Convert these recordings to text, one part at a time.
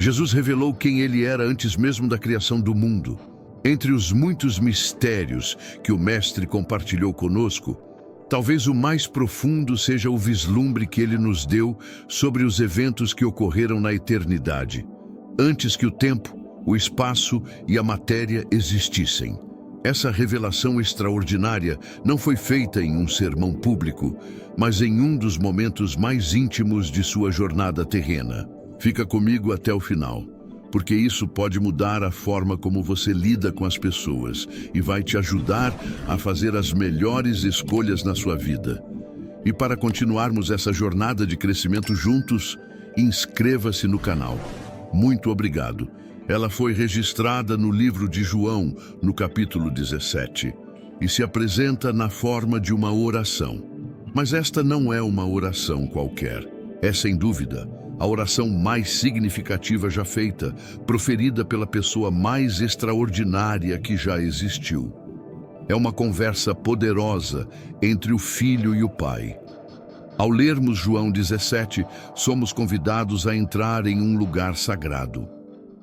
Jesus revelou quem ele era antes mesmo da criação do mundo. Entre os muitos mistérios que o Mestre compartilhou conosco, talvez o mais profundo seja o vislumbre que ele nos deu sobre os eventos que ocorreram na eternidade, antes que o tempo, o espaço e a matéria existissem. Essa revelação extraordinária não foi feita em um sermão público, mas em um dos momentos mais íntimos de sua jornada terrena. Fica comigo até o final, porque isso pode mudar a forma como você lida com as pessoas e vai te ajudar a fazer as melhores escolhas na sua vida. E para continuarmos essa jornada de crescimento juntos, inscreva-se no canal. Muito obrigado. Ela foi registrada no livro de João, no capítulo 17, e se apresenta na forma de uma oração. Mas esta não é uma oração qualquer. É, sem dúvida, a oração mais significativa já feita, proferida pela pessoa mais extraordinária que já existiu. É uma conversa poderosa entre o Filho e o Pai. Ao lermos João 17, somos convidados a entrar em um lugar sagrado.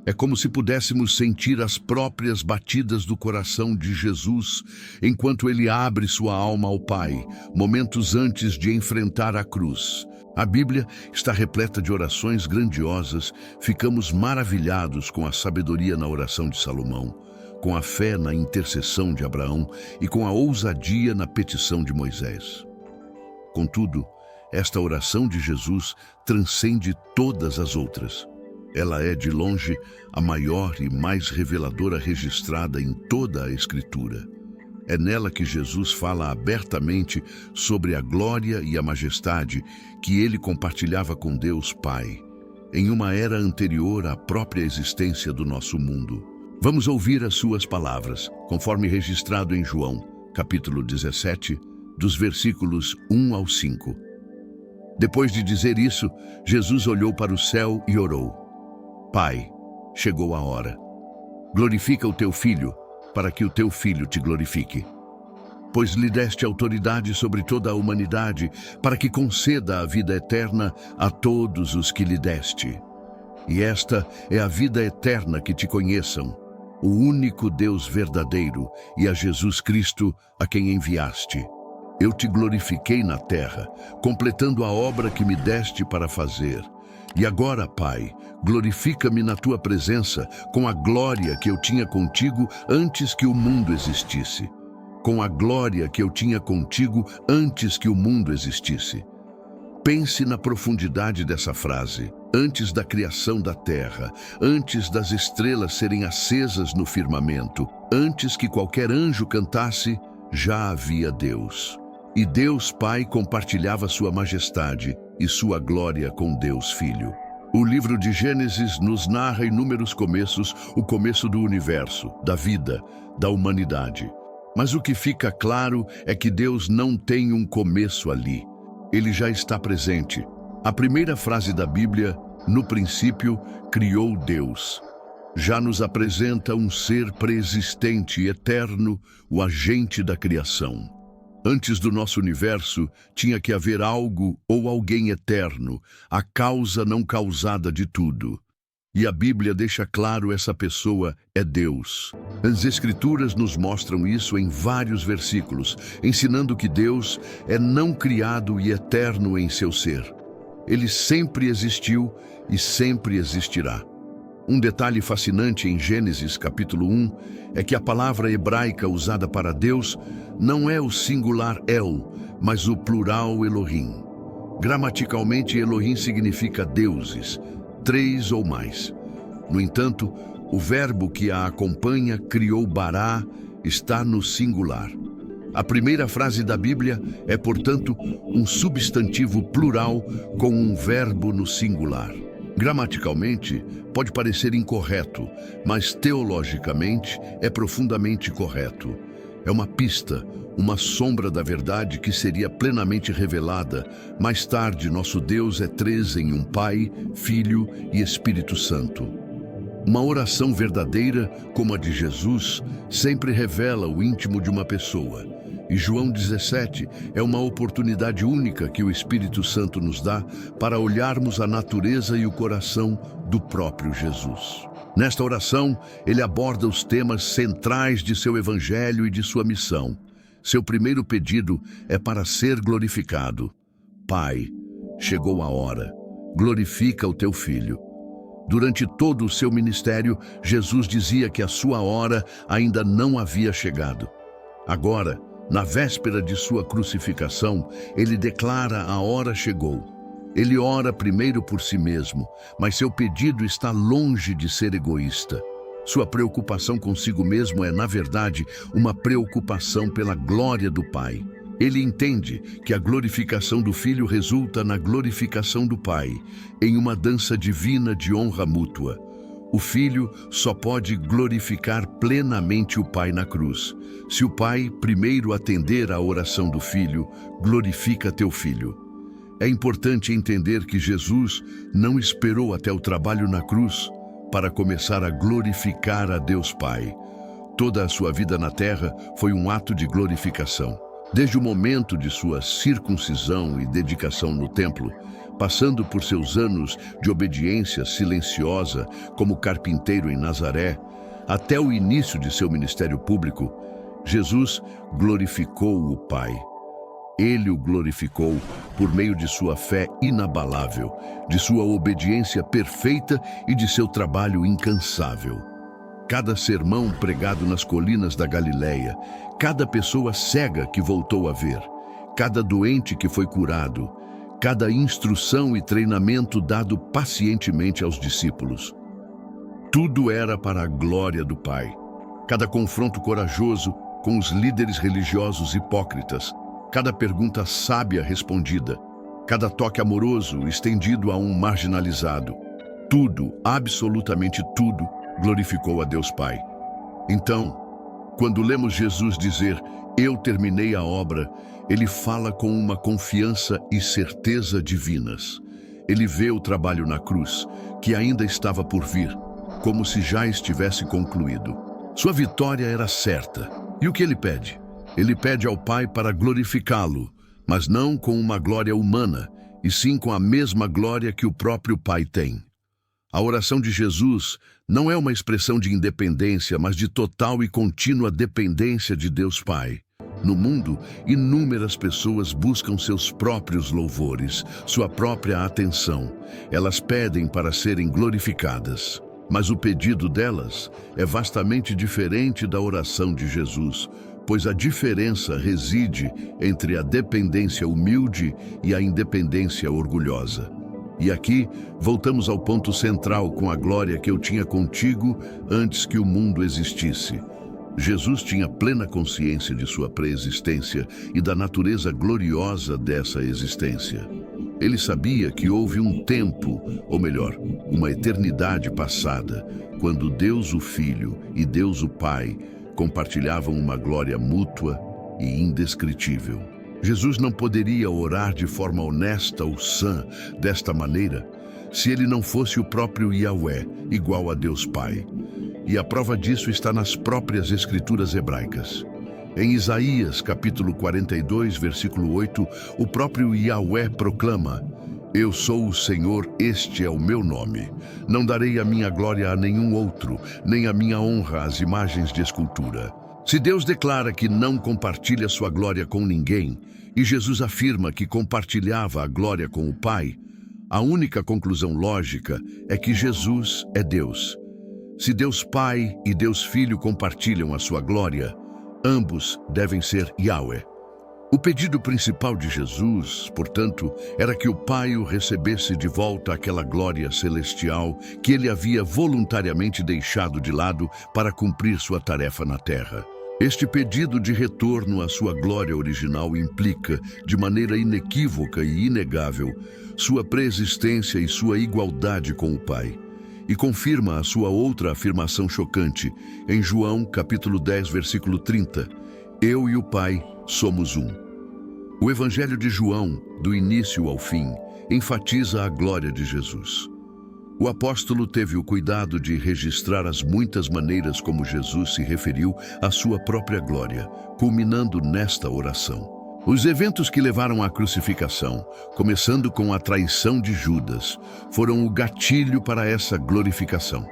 É como se pudéssemos sentir as próprias batidas do coração de Jesus enquanto ele abre sua alma ao Pai, momentos antes de enfrentar a cruz. A Bíblia está repleta de orações grandiosas. Ficamos maravilhados com a sabedoria na oração de Salomão, com a fé na intercessão de Abraão e com a ousadia na petição de Moisés. Contudo, esta oração de Jesus transcende todas as outras. Ela é, de longe, a maior e mais reveladora registrada em toda a Escritura. É nela que Jesus fala abertamente sobre a glória e a majestade que ele compartilhava com Deus Pai, em uma era anterior à própria existência do nosso mundo. Vamos ouvir as suas palavras, conforme registrado em João, capítulo 17, dos versículos 1 ao 5. Depois de dizer isso, Jesus olhou para o céu e orou: Pai, chegou a hora. Glorifica o teu Filho, para que o teu Filho te glorifique. Pois lhe deste autoridade sobre toda a humanidade, para que conceda a vida eterna a todos os que lhe deste. E esta é a vida eterna, que te conheçam, o único Deus verdadeiro, e a Jesus Cristo, a quem enviaste. Eu te glorifiquei na terra, completando a obra que me deste para fazer. E agora, Pai, glorifica-me na tua presença com a glória que eu tinha contigo antes que o mundo existisse. Com a glória que eu tinha contigo antes que o mundo existisse. Pense na profundidade dessa frase. Antes da criação da terra, antes das estrelas serem acesas no firmamento, antes que qualquer anjo cantasse, já havia Deus. E Deus Pai compartilhava sua majestade e sua glória com Deus Filho. O livro de Gênesis nos narra inúmeros começos, o começo do universo, da vida, da humanidade. Mas o que fica claro é que Deus não tem um começo ali. Ele já está presente. A primeira frase da Bíblia, no princípio, criou Deus, já nos apresenta um ser preexistente e eterno, o agente da criação. Antes do nosso universo, tinha que haver algo ou alguém eterno, a causa não causada de tudo. E a Bíblia deixa claro, essa pessoa é Deus. As Escrituras nos mostram isso em vários versículos, ensinando que Deus é não criado e eterno em seu ser. Ele sempre existiu e sempre existirá. Um detalhe fascinante em Gênesis capítulo 1 é que a palavra hebraica usada para Deus não é o singular El, mas o plural Elohim. Gramaticalmente, Elohim significa deuses, 3 ou mais. No entanto, o verbo que a acompanha, criou Bará, está no singular. A primeira frase da Bíblia é, portanto, um substantivo plural com um verbo no singular. Gramaticalmente, pode parecer incorreto, mas teologicamente é profundamente correto. É uma pista, uma sombra da verdade que seria plenamente revelada. Mais tarde, nosso Deus é 3 em um Pai, Filho e Espírito Santo. Uma oração verdadeira, como a de Jesus, sempre revela o íntimo de uma pessoa. E João 17 é uma oportunidade única que o Espírito Santo nos dá para olharmos a natureza e o coração do próprio Jesus. Nesta oração, ele aborda os temas centrais de seu evangelho e de sua missão. Seu primeiro pedido é para ser glorificado. Pai, chegou a hora. Glorifica o teu filho. Durante todo o seu ministério, Jesus dizia que a sua hora ainda não havia chegado. Agora, na véspera de sua crucificação, ele declara: a hora chegou. Ele ora primeiro por si mesmo, mas seu pedido está longe de ser egoísta. Sua preocupação consigo mesmo é, na verdade, uma preocupação pela glória do Pai. Ele entende que a glorificação do Filho resulta na glorificação do Pai, em uma dança divina de honra mútua. O Filho só pode glorificar plenamente o Pai na cruz. Se o Pai primeiro atender à oração do Filho, glorifica teu Filho. É importante entender que Jesus não esperou até o trabalho na cruz para começar a glorificar a Deus Pai. Toda a sua vida na terra foi um ato de glorificação. Desde o momento de sua circuncisão e dedicação no templo, passando por seus anos de obediência silenciosa como carpinteiro em Nazaré, até o início de seu ministério público, Jesus glorificou o Pai. Ele o glorificou por meio de sua fé inabalável, de sua obediência perfeita e de seu trabalho incansável. Cada sermão pregado nas colinas da Galileia, cada pessoa cega que voltou a ver, cada doente que foi curado, cada instrução e treinamento dado pacientemente aos discípulos. Tudo era para a glória do Pai. Cada confronto corajoso com os líderes religiosos hipócritas, cada pergunta sábia respondida, cada toque amoroso estendido a um marginalizado, tudo, absolutamente tudo, glorificou a Deus Pai. Então, quando lemos Jesus dizer: eu terminei a obra, ele fala com uma confiança e certeza divinas. Ele vê o trabalho na cruz, que ainda estava por vir, como se já estivesse concluído. Sua vitória era certa. E o que ele pede? Ele pede ao Pai para glorificá-lo, mas não com uma glória humana, e sim com a mesma glória que o próprio Pai tem. A oração de Jesus não é uma expressão de independência, mas de total e contínua dependência de Deus Pai. No mundo, inúmeras pessoas buscam seus próprios louvores, sua própria atenção. Elas pedem para serem glorificadas. Mas o pedido delas é vastamente diferente da oração de Jesus, pois a diferença reside entre a dependência humilde e a independência orgulhosa. E aqui, voltamos ao ponto central com a glória que eu tinha contigo antes que o mundo existisse. Jesus tinha plena consciência de sua pré-existência e da natureza gloriosa dessa existência. Ele sabia que houve um tempo, ou melhor, uma eternidade passada, quando Deus o Filho e Deus o Pai compartilhavam uma glória mútua e indescritível. Jesus não poderia orar de forma honesta ou sã desta maneira se ele não fosse o próprio Yahweh, igual a Deus Pai. E a prova disso está nas próprias escrituras hebraicas. Em Isaías, capítulo 42, versículo 8, o próprio Yahweh proclama: eu sou o Senhor, este é o meu nome. Não darei a minha glória a nenhum outro, nem a minha honra às imagens de escultura. Se Deus declara que não compartilha sua glória com ninguém, e Jesus afirma que compartilhava a glória com o Pai, a única conclusão lógica é que Jesus é Deus. Se Deus Pai e Deus Filho compartilham a sua glória, ambos devem ser Yahweh. O pedido principal de Jesus, portanto, era que o Pai o recebesse de volta àquela glória celestial que ele havia voluntariamente deixado de lado para cumprir sua tarefa na terra. Este pedido de retorno à sua glória original implica, de maneira inequívoca e inegável, sua preexistência e sua igualdade com o Pai. E confirma a sua outra afirmação chocante, em João, capítulo 10, versículo 30. Eu e o Pai somos um. O Evangelho de João, do início ao fim, enfatiza a glória de Jesus. O apóstolo teve o cuidado de registrar as muitas maneiras como Jesus se referiu à sua própria glória, culminando nesta oração. Os eventos que levaram à crucificação, começando com a traição de Judas, foram o gatilho para essa glorificação.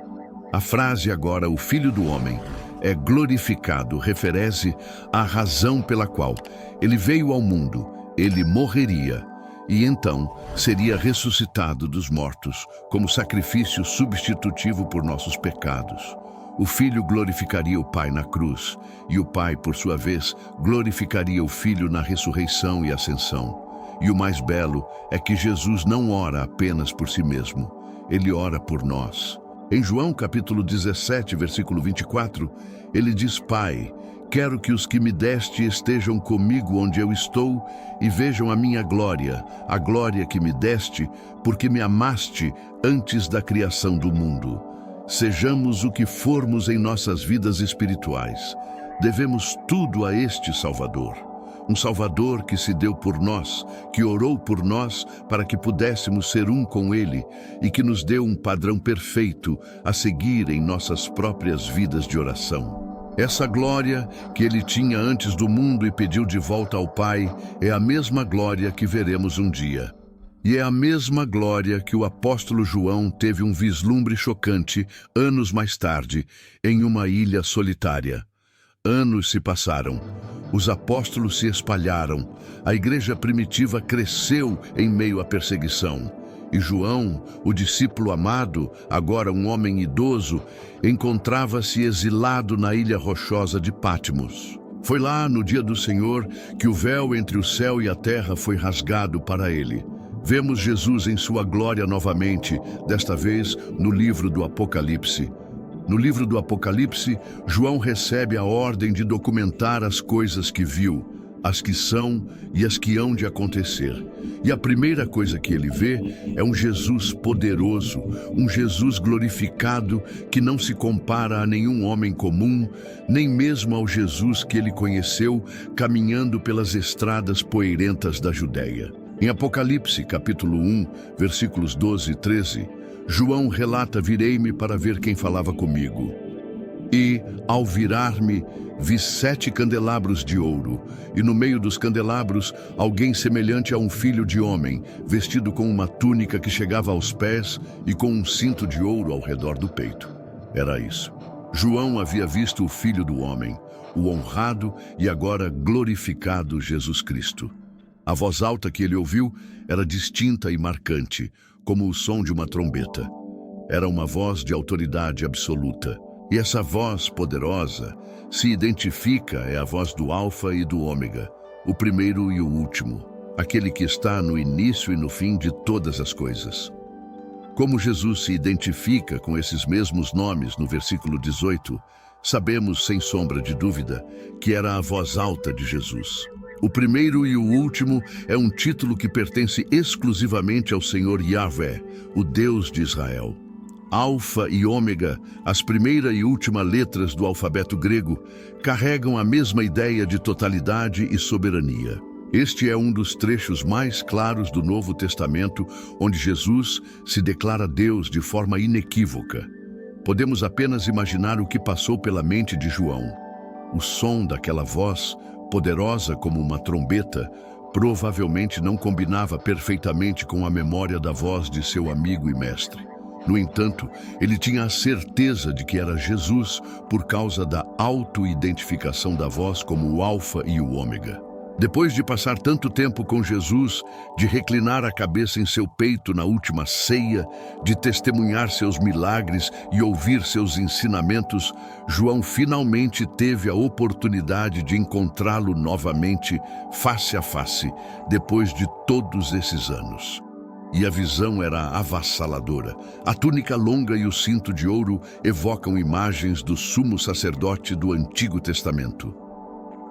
A frase agora, o Filho do Homem, é glorificado, refere-se à razão pela qual ele veio ao mundo, ele morreria, e então seria ressuscitado dos mortos, como sacrifício substitutivo por nossos pecados. O Filho glorificaria o Pai na cruz, e o Pai, por sua vez, glorificaria o Filho na ressurreição e ascensão. E o mais belo é que Jesus não ora apenas por si mesmo, ele ora por nós. Em João capítulo 17, versículo 24, ele diz: Pai, quero que os que me deste estejam comigo onde eu estou e vejam a minha glória, a glória que me deste, porque me amaste antes da criação do mundo. Sejamos o que formos em nossas vidas espirituais. Devemos tudo a este Salvador. Um Salvador que se deu por nós, que orou por nós para que pudéssemos ser um com Ele e que nos deu um padrão perfeito a seguir em nossas próprias vidas de oração. Essa glória que Ele tinha antes do mundo e pediu de volta ao Pai é a mesma glória que veremos um dia. E é a mesma glória que o apóstolo João teve um vislumbre chocante anos mais tarde, em uma ilha solitária. Anos se passaram, os apóstolos se espalharam, a igreja primitiva cresceu em meio à perseguição. E João, o discípulo amado, agora um homem idoso, encontrava-se exilado na ilha rochosa de Patmos. Foi lá, no dia do Senhor, que o véu entre o céu e a terra foi rasgado para ele. Vemos Jesus em sua glória novamente, desta vez no livro do Apocalipse. No livro do Apocalipse, João recebe a ordem de documentar as coisas que viu, as que são e as que hão de acontecer. E a primeira coisa que ele vê é um Jesus poderoso, um Jesus glorificado que não se compara a nenhum homem comum, nem mesmo ao Jesus que ele conheceu caminhando pelas estradas poeirentas da Judéia. Em Apocalipse, capítulo 1, versículos 12 e 13, João relata: virei-me para ver quem falava comigo. E, ao virar-me, vi 7 candelabros de ouro, e no meio dos candelabros, alguém semelhante a um filho de homem, vestido com uma túnica que chegava aos pés e com um cinto de ouro ao redor do peito. Era isso. João havia visto o Filho do Homem, o honrado e agora glorificado Jesus Cristo. A voz alta que ele ouviu era distinta e marcante, como o som de uma trombeta. Era uma voz de autoridade absoluta. E essa voz poderosa se identifica, é a voz do Alfa e do Ômega, o primeiro e o último, aquele que está no início e no fim de todas as coisas. Como Jesus se identifica com esses mesmos nomes no versículo 18, sabemos sem sombra de dúvida que era a voz alta de Jesus. O primeiro e o último é um título que pertence exclusivamente ao Senhor Yahvé, o Deus de Israel. Alfa e Ômega, as primeira e última letras do alfabeto grego, carregam a mesma ideia de totalidade e soberania. Este é um dos trechos mais claros do Novo Testamento, onde Jesus se declara Deus de forma inequívoca. Podemos apenas imaginar o que passou pela mente de João. O som daquela voz, poderosa como uma trombeta, provavelmente não combinava perfeitamente com a memória da voz de seu amigo e mestre. No entanto, ele tinha a certeza de que era Jesus por causa da auto-identificação da voz como o Alfa e o Ômega. Depois de passar tanto tempo com Jesus, de reclinar a cabeça em seu peito na última ceia, de testemunhar seus milagres e ouvir seus ensinamentos, João finalmente teve a oportunidade de encontrá-lo novamente, face a face, depois de todos esses anos. E a visão era avassaladora. A túnica longa e o cinto de ouro evocam imagens do sumo sacerdote do Antigo Testamento.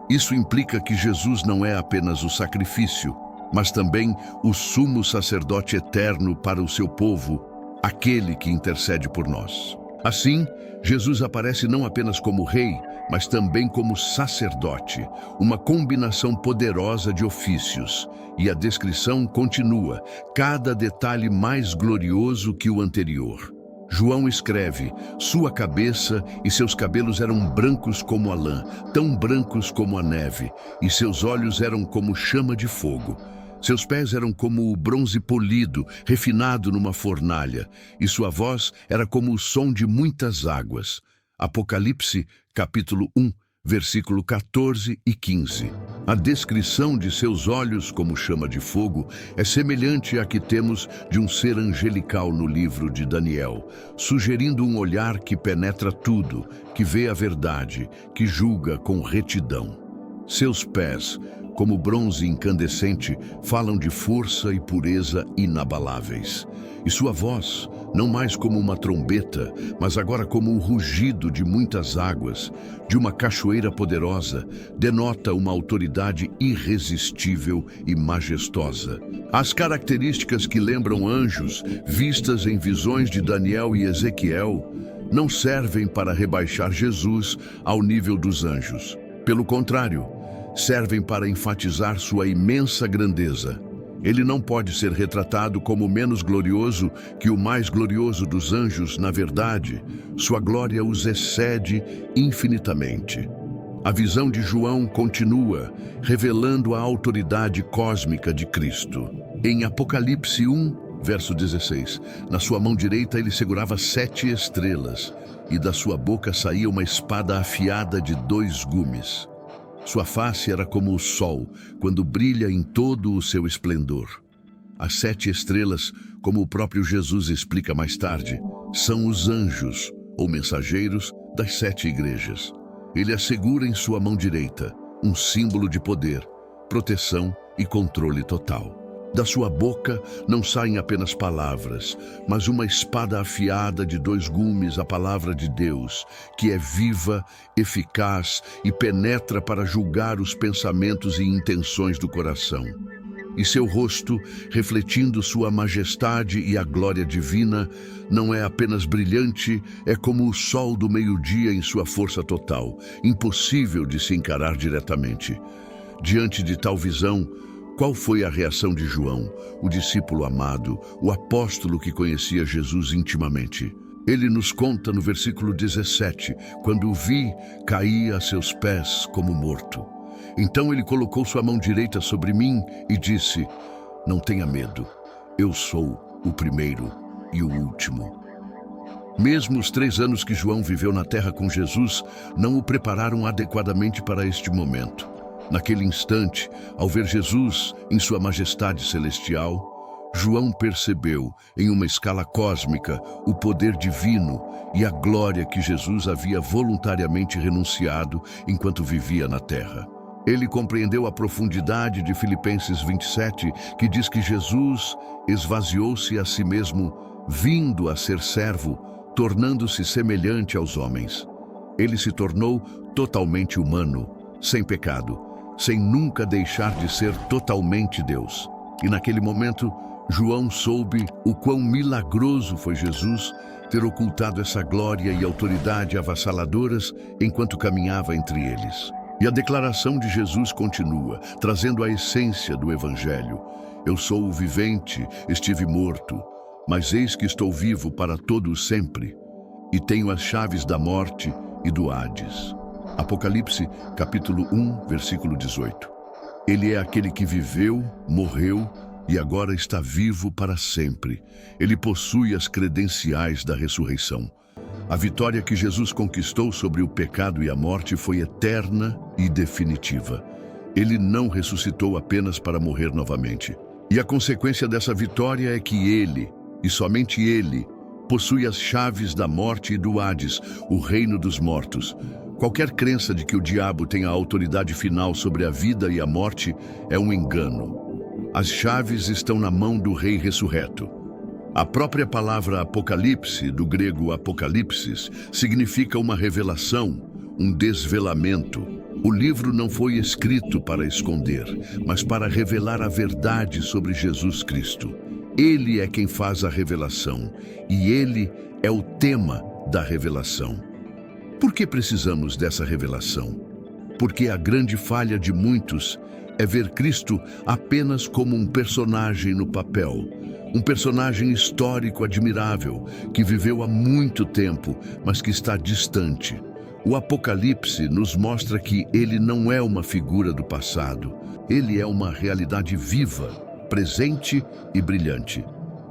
Isso implica que Jesus não é apenas o sacrifício, mas também o sumo sacerdote eterno para o seu povo, aquele que intercede por nós. Assim, Jesus aparece não apenas como rei, mas também como sacerdote, uma combinação poderosa de ofícios. E a descrição continua, cada detalhe mais glorioso que o anterior. João escreve, sua cabeça e seus cabelos eram brancos como a lã, tão brancos como a neve, e seus olhos eram como chama de fogo. Seus pés eram como o bronze polido, refinado numa fornalha, e sua voz era como o som de muitas águas. Apocalipse, capítulo 1, versículo 14 e 15. A descrição de seus olhos como chama de fogo é semelhante à que temos de um ser angelical no livro de Daniel, sugerindo um olhar que penetra tudo, que vê a verdade, que julga com retidão. Seus pés, como bronze incandescente, falam de força e pureza inabaláveis. E sua voz, não mais como uma trombeta, mas agora como o rugido de muitas águas, de uma cachoeira poderosa, denota uma autoridade irresistível e majestosa. As características que lembram anjos, vistas em visões de Daniel e Ezequiel, não servem para rebaixar Jesus ao nível dos anjos. Pelo contrário, servem para enfatizar sua imensa grandeza. Ele não pode ser retratado como menos glorioso que o mais glorioso dos anjos. Na verdade, sua glória os excede infinitamente. A visão de João continua, revelando a autoridade cósmica de Cristo. Em Apocalipse 1, verso 16, na sua mão direita ele segurava 7 estrelas, e da sua boca saía uma espada afiada de 2 gumes. Sua face era como o sol, quando brilha em todo o seu esplendor. As 7 estrelas, como o próprio Jesus explica mais tarde, são os anjos, ou mensageiros, das 7 igrejas. Ele as segura em sua mão direita, um símbolo de poder, proteção e controle total. Da sua boca não saem apenas palavras, mas uma espada afiada de 2 gumes, a palavra de Deus, que é viva, eficaz e penetra para julgar os pensamentos e intenções do coração. E seu rosto, refletindo sua majestade e a glória divina, não é apenas brilhante, é como o sol do meio-dia em sua força total, impossível de se encarar diretamente. Diante de tal visão, qual foi a reação de João, o discípulo amado, o apóstolo que conhecia Jesus intimamente? Ele nos conta no versículo 17, quando o vi, caí a seus pés como morto. Então ele colocou sua mão direita sobre mim e disse, não tenha medo, eu sou o primeiro e o último. Mesmo os 3 anos que João viveu na terra com Jesus, não o prepararam adequadamente para este momento. Naquele instante, ao ver Jesus em sua majestade celestial, João percebeu, em uma escala cósmica, o poder divino e a glória que Jesus havia voluntariamente renunciado enquanto vivia na terra. Ele compreendeu a profundidade de Filipenses 27, que diz que Jesus esvaziou-se a si mesmo, vindo a ser servo, tornando-se semelhante aos homens. Ele se tornou totalmente humano, sem pecado, sem nunca deixar de ser totalmente Deus. E naquele momento, João soube o quão milagroso foi Jesus ter ocultado essa glória e autoridade avassaladoras enquanto caminhava entre eles. E a declaração de Jesus continua, trazendo a essência do Evangelho. Eu sou o vivente, estive morto, mas eis que estou vivo para todo sempre, e tenho as chaves da morte e do Hades. Apocalipse, capítulo 1, versículo 18. Ele é aquele que viveu, morreu e agora está vivo para sempre. Ele possui as credenciais da ressurreição. A vitória que Jesus conquistou sobre o pecado e a morte foi eterna e definitiva. Ele não ressuscitou apenas para morrer novamente. E a consequência dessa vitória é que ele, e somente ele, possui as chaves da morte e do Hades, o reino dos mortos. Qualquer crença de que o diabo tem a autoridade final sobre a vida e a morte é um engano. As chaves estão na mão do Rei ressurreto. A própria palavra Apocalipse, do grego Apocalipsis, significa uma revelação, um desvelamento. O livro não foi escrito para esconder, mas para revelar a verdade sobre Jesus Cristo. Ele é quem faz a revelação, e ele é o tema da revelação. Por que precisamos dessa revelação? Porque a grande falha de muitos é ver Cristo apenas como um personagem no papel, um personagem histórico admirável, que viveu há muito tempo, mas que está distante. O Apocalipse nos mostra que ele não é uma figura do passado, ele é uma realidade viva, presente e brilhante.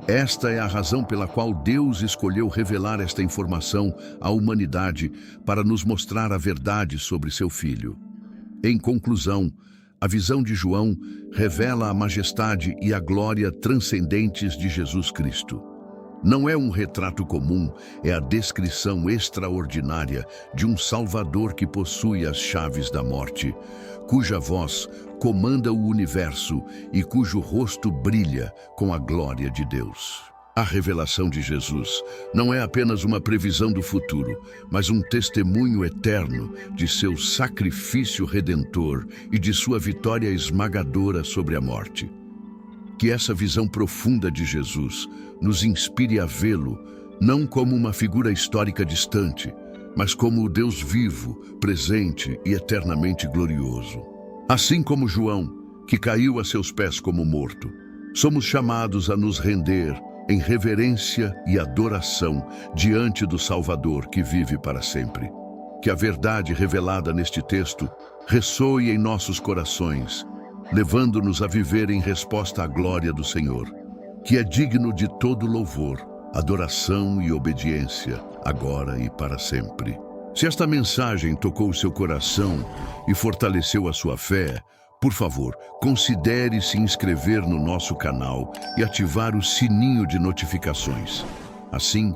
Esta é a razão pela qual Deus escolheu revelar esta informação à humanidade para nos mostrar a verdade sobre seu Filho. Em conclusão, a visão de João revela a majestade e a glória transcendentes de Jesus Cristo. Não é um retrato comum, é a descrição extraordinária de um Salvador que possui as chaves da morte, cuja voz comanda o universo e cujo rosto brilha com a glória de Deus. A revelação de Jesus não é apenas uma previsão do futuro, mas um testemunho eterno de seu sacrifício redentor e de sua vitória esmagadora sobre a morte. Que essa visão profunda de Jesus nos inspire a vê-lo, não como uma figura histórica distante, mas como o Deus vivo, presente e eternamente glorioso. Assim como João, que caiu a seus pés como morto, somos chamados a nos render em reverência e adoração diante do Salvador que vive para sempre. Que a verdade revelada neste texto ressoe em nossos corações, levando-nos a viver em resposta à glória do Senhor, que é digno de todo louvor, adoração e obediência, agora e para sempre. Se esta mensagem tocou seu coração e fortaleceu a sua fé, por favor, considere se inscrever no nosso canal e ativar o sininho de notificações. Assim,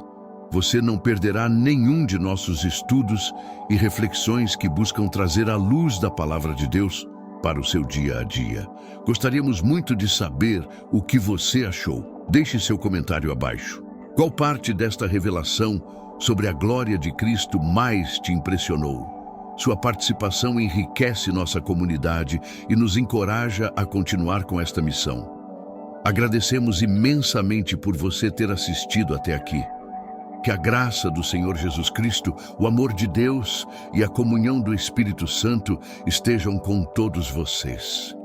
você não perderá nenhum de nossos estudos e reflexões que buscam trazer a luz da Palavra de Deus para o seu dia a dia. Gostaríamos muito de saber o que você achou. Deixe seu comentário abaixo. Qual parte desta revelação sobre a glória de Cristo mais te impressionou? Sua participação enriquece nossa comunidade e nos encoraja a continuar com esta missão. Agradecemos imensamente por você ter assistido até aqui. Que a graça do Senhor Jesus Cristo, o amor de Deus e a comunhão do Espírito Santo estejam com todos vocês.